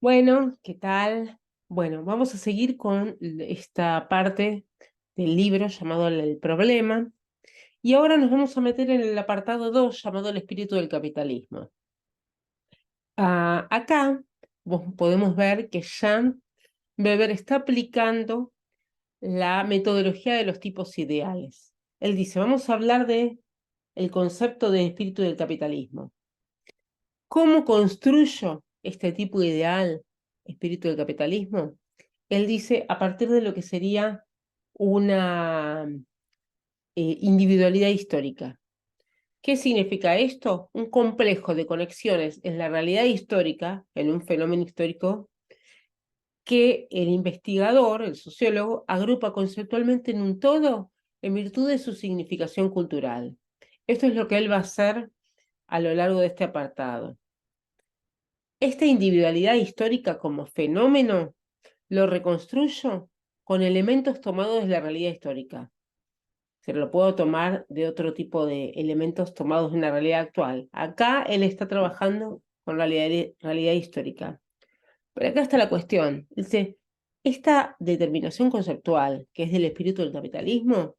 Bueno, ¿qué tal? Bueno, vamos a seguir con esta parte del libro llamado El problema, y ahora nos vamos a meter en el apartado 2 llamado El espíritu del capitalismo. Acá podemos ver que Jean Weber está aplicando la metodología de los tipos ideales. Él dice, vamos a hablar de el concepto de espíritu del capitalismo. ¿Cómo construyo este tipo ideal, espíritu del capitalismo? Él dice a partir de lo que sería una individualidad histórica. ¿Qué significa esto? Un complejo de conexiones en la realidad histórica, en un fenómeno histórico, que el investigador, el sociólogo, agrupa conceptualmente en un todo en virtud de su significación cultural. Esto es lo que él va a hacer a lo largo de este apartado. Esta individualidad histórica como fenómeno lo reconstruyo con elementos tomados de la realidad histórica. Se lo puedo tomar de otro tipo de elementos tomados de una realidad actual. Acá él está trabajando con realidad histórica. Pero acá está la cuestión. Dice, esta determinación conceptual, que es del espíritu del capitalismo,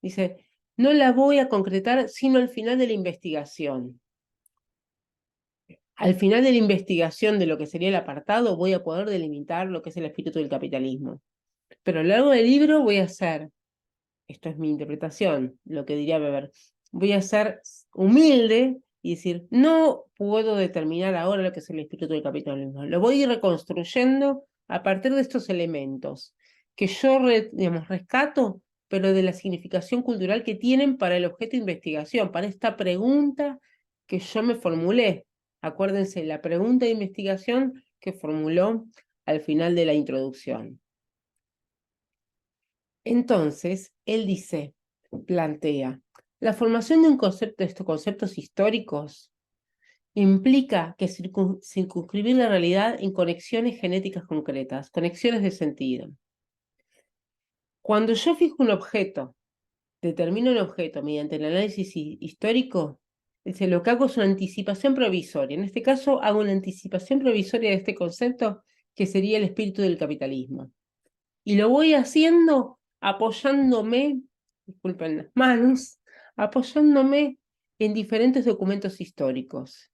dice, no la voy a concretar sino al final de la investigación. Al final de la investigación de lo que sería el apartado, voy a poder delimitar lo que es el espíritu del capitalismo. Pero a lo largo del libro voy a hacer, esto es mi interpretación, lo que diría Weber, voy a ser humilde y decir, no puedo determinar ahora lo que es el espíritu del capitalismo. Lo voy a ir reconstruyendo a partir de estos elementos que yo rescato, pero de la significación cultural que tienen para el objeto de investigación, para esta pregunta que yo me formulé. Acuérdense, la pregunta de investigación que formuló al final de la introducción. Entonces, él dice, plantea, la formación de un concepto, de estos conceptos históricos implica que circunscribir la realidad en conexiones genéticas concretas, conexiones de sentido. Cuando yo fijo un objeto, determino un objeto mediante el análisis histórico, dice, lo que hago es una anticipación provisoria. En este caso, hago una anticipación provisoria de este concepto que sería el espíritu del capitalismo. Y lo voy haciendo apoyándome, disculpen las manos, apoyándome en diferentes documentos históricos.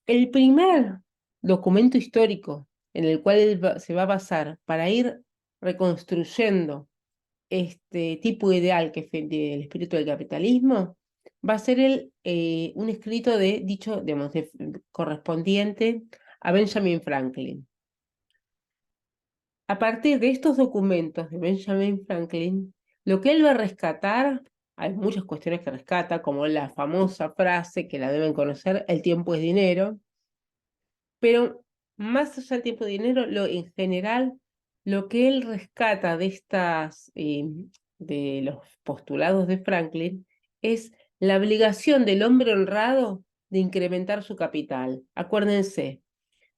El primer documento histórico en el cual se va a basar para ir reconstruyendo este tipo ideal que es del espíritu del capitalismo va a ser un escrito de dicho, digamos, correspondiente a Benjamin Franklin. A partir de estos documentos de Benjamin Franklin, lo que él va a rescatar, hay muchas cuestiones que rescata, como la famosa frase que la deben conocer, el tiempo es dinero, pero más allá del tiempo y dinero, en general, lo que él rescata de los postulados de Franklin es la obligación del hombre honrado de incrementar su capital. Acuérdense,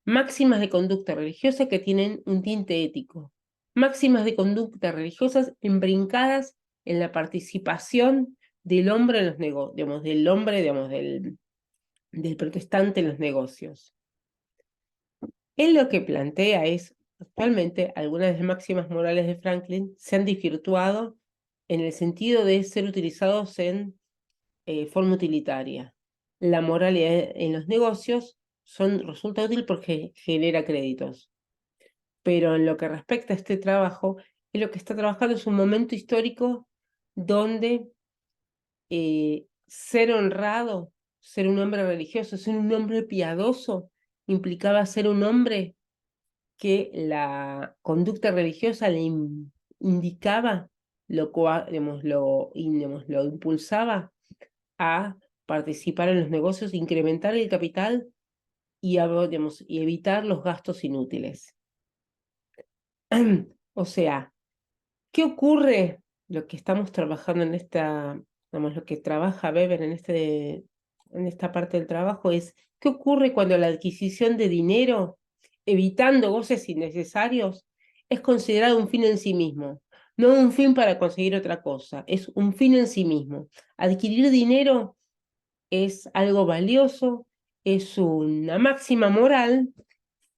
máximas de conducta religiosa que tienen un tinte ético, máximas de conducta religiosas embrincadas en la participación del hombre en los negocios, digamos, del hombre, digamos, del protestante en los negocios. Él lo que plantea es, actualmente, algunas de las máximas morales de Franklin se han desvirtuado en el sentido de ser utilizados en forma utilitaria. La moralidad en los negocios resulta útil porque genera créditos. Pero en lo que respecta a este trabajo, es lo que está trabajando es un momento histórico donde ser honrado, ser un hombre religioso, ser un hombre piadoso, implicaba ser un hombre que la conducta religiosa le indicaba, digamos, lo impulsaba a participar en los negocios, incrementar el capital digamos, y evitar los gastos inútiles. O sea, ¿qué ocurre? Lo que estamos trabajando digamos, lo que trabaja Weber en esta parte del trabajo es, ¿qué ocurre cuando la adquisición de dinero, evitando goces innecesarios, es considerado un fin en sí mismo? No un fin para conseguir otra cosa, es un fin en sí mismo. Adquirir dinero es algo valioso, es una máxima moral,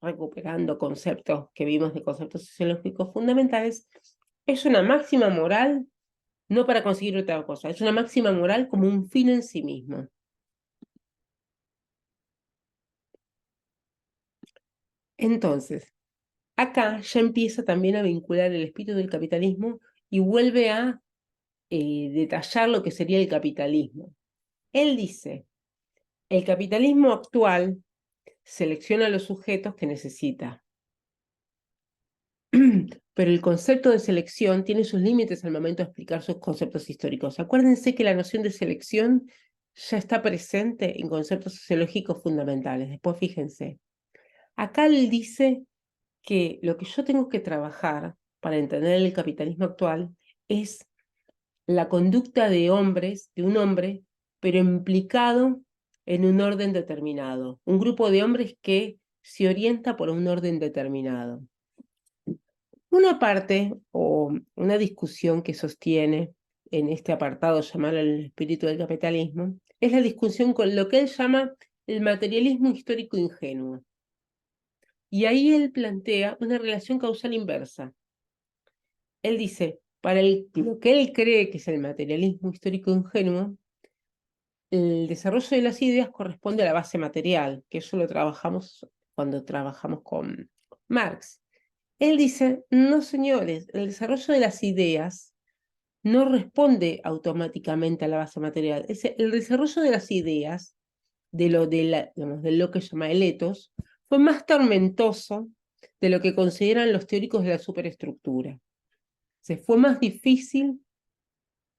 recuperando conceptos que vimos de conceptos sociológicos fundamentales, es una máxima moral no para conseguir otra cosa, es una máxima moral como un fin en sí mismo. Entonces, acá ya empieza también a vincular el espíritu del capitalismo y vuelve a detallar lo que sería el capitalismo. Él dice, el capitalismo actual selecciona los sujetos que necesita, pero el concepto de selección tiene sus límites al momento de explicar sus conceptos históricos. Acuérdense que la noción de selección ya está presente en conceptos sociológicos fundamentales. Después fíjense. Acá él dice que lo que yo tengo que trabajar para entender el capitalismo actual es la conducta de hombres, de un hombre, pero implicado en un orden determinado. Un grupo de hombres que se orienta por un orden determinado. Una parte o una discusión que sostiene en este apartado llamado el espíritu del capitalismo es la discusión con lo que él llama el materialismo histórico ingenuo. Y ahí él plantea una relación causal inversa. Él dice, para lo que él cree que es el materialismo histórico ingenuo, el desarrollo de las ideas corresponde a la base material, que eso lo trabajamos cuando trabajamos con Marx. Él dice, no señores, el desarrollo de las ideas no responde automáticamente a la base material. El desarrollo de las ideas, de lo que llama el ethos, fue más tormentoso de lo que consideran los teóricos de la superestructura. Se fue más difícil,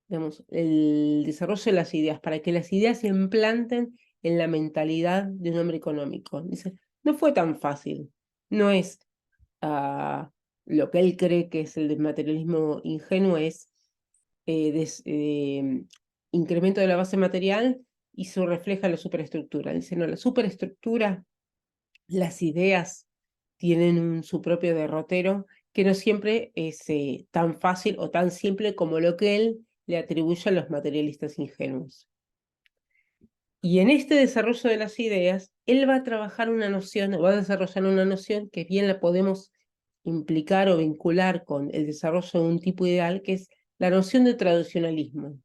digamos, el desarrollo de las ideas, para que las ideas se implanten en la mentalidad de un hombre económico. Dice, no fue tan fácil. No es lo que él cree que es el desmaterialismo ingenuo, es incremento de la base material y se refleja en la superestructura. Dice, no, la superestructura, las ideas tienen su propio derrotero, que no siempre es tan fácil o tan simple como lo que él le atribuye a los materialistas ingenuos. Y en este desarrollo de las ideas, él va a trabajar una noción, o va a desarrollar una noción que bien la podemos implicar o vincular con el desarrollo de un tipo ideal, que es la noción de tradicionalismo.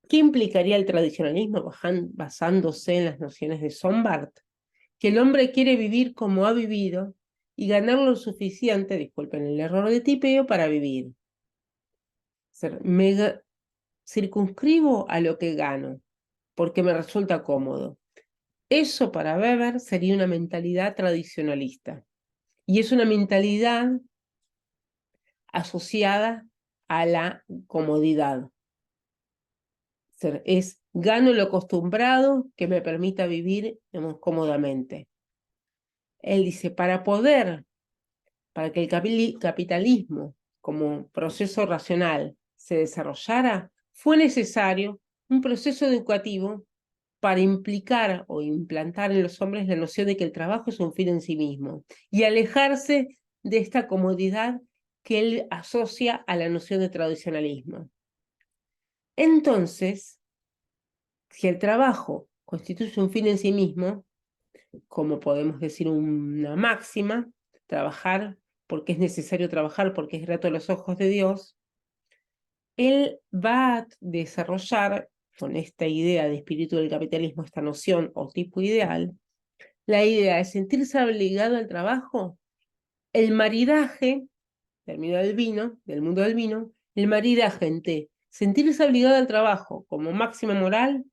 ¿Qué implicaría el tradicionalismo basándose en las nociones de Sombart? Que el hombre quiere vivir como ha vivido y ganar lo suficiente, disculpen el error de tipeo, para vivir. Me circunscribo a lo que gano, porque me resulta cómodo. Eso para Weber sería una mentalidad tradicionalista. Y es una mentalidad asociada a la comodidad. Es gano lo acostumbrado que me permita vivir, digamos, cómodamente. Él dice, para que el capitalismo como proceso racional se desarrollara, fue necesario un proceso educativo para implicar o implantar en los hombres la noción de que el trabajo es un fin en sí mismo y alejarse de esta comodidad que él asocia a la noción de tradicionalismo. Entonces, si el trabajo constituye un fin en sí mismo, como podemos decir una máxima, trabajar porque es necesario trabajar, porque es grato a los ojos de Dios, él va a desarrollar con esta idea de espíritu del capitalismo, esta noción o tipo ideal, la idea de sentirse obligado al trabajo, el maridaje, término del vino, del mundo del vino, el maridaje entre sentirse obligado al trabajo como máxima moral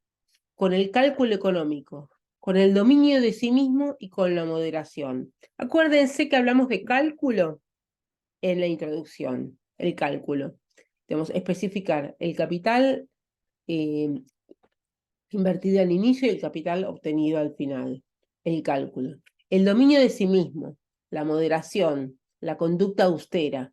con el cálculo económico, con el dominio de sí mismo y con la moderación. Acuérdense que hablamos de cálculo en la introducción, el cálculo. Debemos especificar el capital invertido al inicio y el capital obtenido al final, el cálculo. El dominio de sí mismo, la moderación, la conducta austera.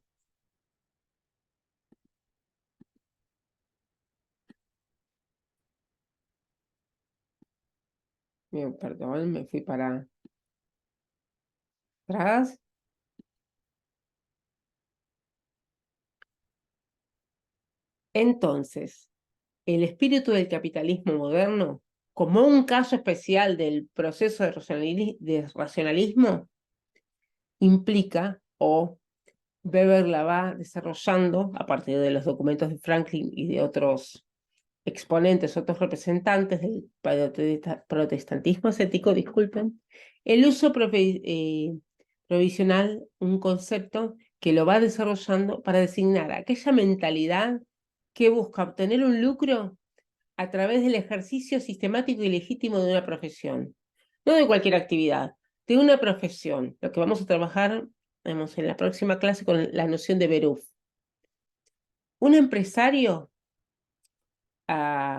Perdón, me fui para atrás. Entonces, el espíritu del capitalismo moderno, como un caso especial del proceso de racionalismo, implica, o Weber la va desarrollando a partir de los documentos de Franklin y de otros exponentes, otros representantes del protestantismo ascético, disculpen, el uso provisional, un concepto que lo va desarrollando para designar aquella mentalidad que busca obtener un lucro a través del ejercicio sistemático y legítimo de una profesión, no de cualquier actividad, de una profesión, lo que vamos a trabajar en la próxima clase con la noción de Beruf. Un empresario,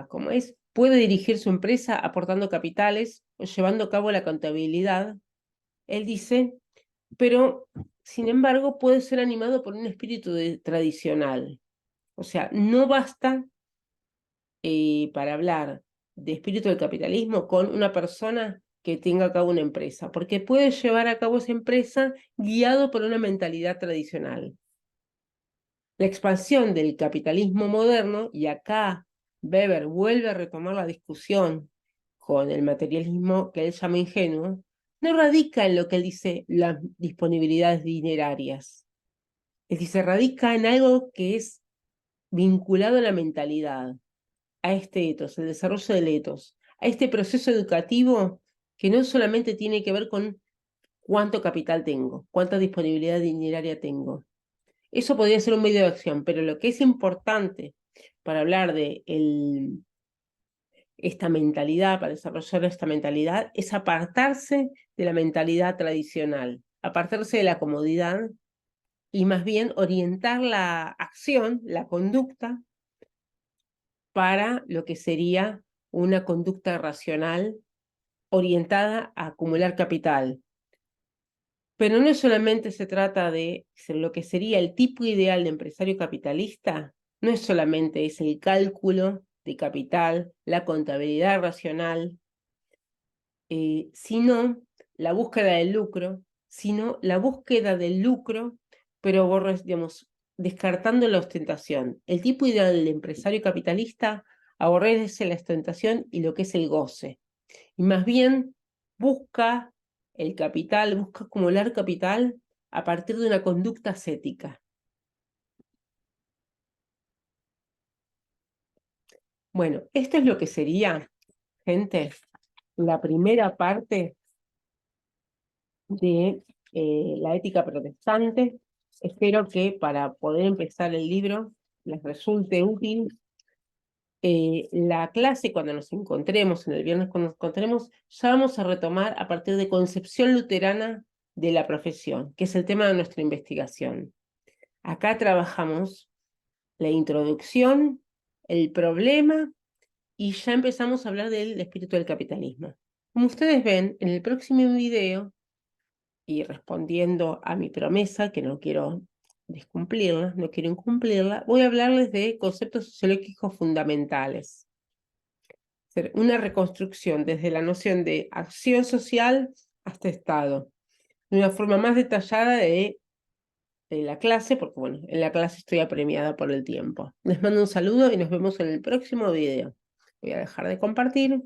como es, puede dirigir su empresa aportando capitales o llevando a cabo la contabilidad, él dice, pero sin embargo puede ser animado por un espíritu tradicional. O sea, no basta para hablar de espíritu del capitalismo con una persona que tenga a cabo una empresa, porque puede llevar a cabo esa empresa guiado por una mentalidad tradicional. La expansión del capitalismo moderno, y acá Weber vuelve a retomar la discusión con el materialismo que él llama ingenuo, no radica en lo que él dice las disponibilidades dinerarias. Él dice, radica en algo que es vinculado a la mentalidad, a este etos, el desarrollo del etos, a este proceso educativo que no solamente tiene que ver con cuánto capital tengo, cuánta disponibilidad dineraria tengo. Eso podría ser un medio de acción, pero lo que es importante para hablar de esta mentalidad, para desarrollar esta mentalidad, es apartarse de la mentalidad tradicional, apartarse de la comodidad y más bien orientar la acción, la conducta, para lo que sería una conducta racional orientada a acumular capital. Pero no solamente se trata de lo que sería el tipo ideal de empresario capitalista, no es solamente es el cálculo de capital, la contabilidad racional, sino la búsqueda del lucro, sino la búsqueda del lucro, pero digamos, descartando la ostentación. El tipo ideal del empresario capitalista aborrece la ostentación y lo que es el goce, y más bien busca el capital, busca acumular capital a partir de una conducta ascética. Bueno, esto es lo que sería, gente, la primera parte de la ética protestante. Espero que para poder empezar el libro les resulte útil. La clase, cuando nos encontremos, en el viernes cuando nos encontremos, ya vamos a retomar a partir de concepción luterana de la profesión, que es el tema de nuestra investigación. Acá trabajamos la introducción, el problema, y ya empezamos a hablar del espíritu del capitalismo. Como ustedes ven, en el próximo video, y respondiendo a mi promesa, que no quiero descumplirla, no quiero incumplirla, voy a hablarles de conceptos sociológicos fundamentales. Una reconstrucción desde la noción de acción social hasta Estado, de una forma más detallada de la clase, porque bueno, en la clase estoy apremiada por el tiempo. Les mando un saludo y nos vemos en el próximo video. Voy a dejar de compartir.